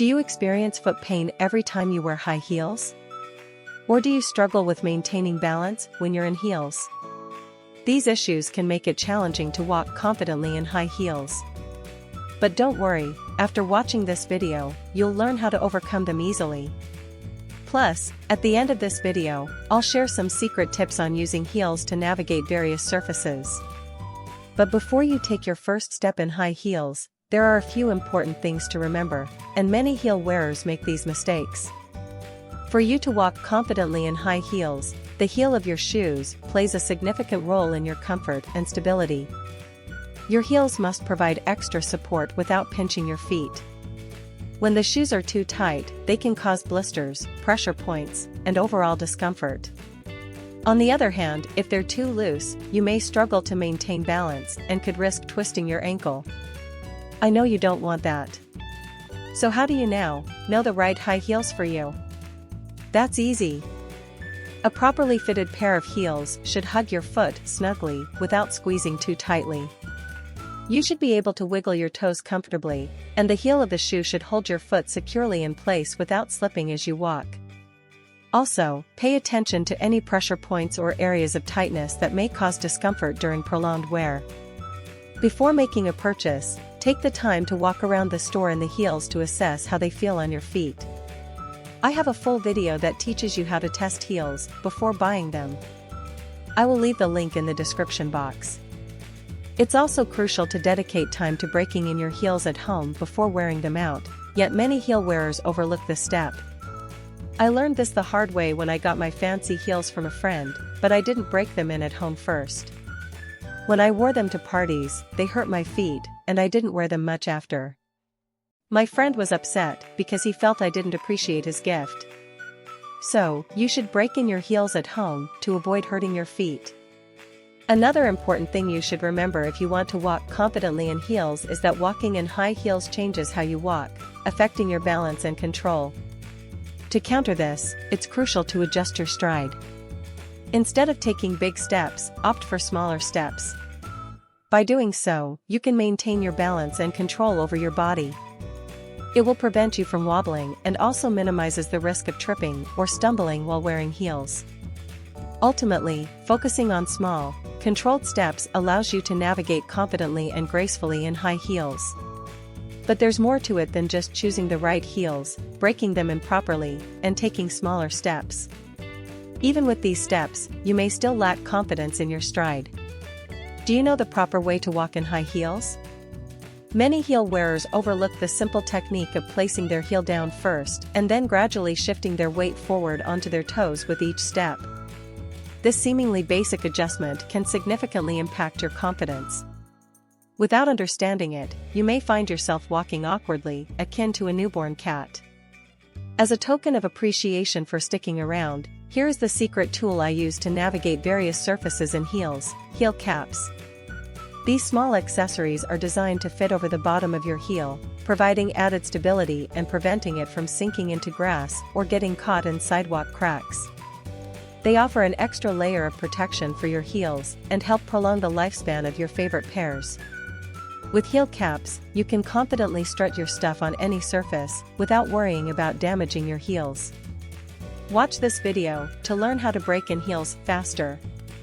Do you experience foot pain every time you wear high heels? Or do you struggle with maintaining balance when you're in heels? These issues can make it challenging to walk confidently in high heels. But don't worry, after watching this video, you'll learn how to overcome them easily. Plus, at the end of this video, I'll share some secret tips on using heels to navigate various surfaces. But before you take your first step in high heels, there are a few important things to remember, and many heel wearers make these mistakes. For you to walk confidently in high heels, the heel of your shoes plays a significant role in your comfort and stability. Your heels must provide extra support without pinching your feet. When the shoes are too tight, they can cause blisters, pressure points, and overall discomfort. On the other hand, if they're too loose, you may struggle to maintain balance and could risk twisting your ankle. I know you don't want that. So how do you now know the right high heels for you? That's easy. A properly fitted pair of heels should hug your foot snugly without squeezing too tightly. You should be able to wiggle your toes comfortably, and the heel of the shoe should hold your foot securely in place without slipping as you walk. Also, pay attention to any pressure points or areas of tightness that may cause discomfort during prolonged wear. Before making a purchase, take the time to walk around the store in the heels to assess how they feel on your feet. I have a full video that teaches you how to test heels before buying them. I will leave the link in the description box. It's also crucial to dedicate time to breaking in your heels at home before wearing them out, yet many heel wearers overlook this step. I learned this the hard way when I got my fancy heels from a friend, but I didn't break them in at home first. When I wore them to parties, they hurt my feet, and I didn't wear them much after. My friend was upset because he felt I didn't appreciate his gift. So, you should break in your heels at home to avoid hurting your feet. Another important thing you should remember if you want to walk confidently in heels is that walking in high heels changes how you walk, affecting your balance and control. To counter this, it's crucial to adjust your stride. Instead of taking big steps, opt for smaller steps. By doing so, you can maintain your balance and control over your body. It will prevent you from wobbling and also minimizes the risk of tripping or stumbling while wearing heels. Ultimately, focusing on small, controlled steps allows you to navigate confidently and gracefully in high heels. But there's more to it than just choosing the right heels, breaking them improperly, and taking smaller steps. Even with these steps, you may still lack confidence in your stride. Do you know the proper way to walk in high heels? Many heel wearers overlook the simple technique of placing their heel down first and then gradually shifting their weight forward onto their toes with each step. This seemingly basic adjustment can significantly impact your confidence. Without understanding it, you may find yourself walking awkwardly, akin to a newborn cat. As a token of appreciation for sticking around, here is the secret tool I use to navigate various surfaces in heels: heel caps. These small accessories are designed to fit over the bottom of your heel, providing added stability and preventing it from sinking into grass or getting caught in sidewalk cracks. They offer an extra layer of protection for your heels and help prolong the lifespan of your favorite pairs. With heel caps, you can confidently strut your stuff on any surface without worrying about damaging your heels. Watch this video to learn how to break in heels faster,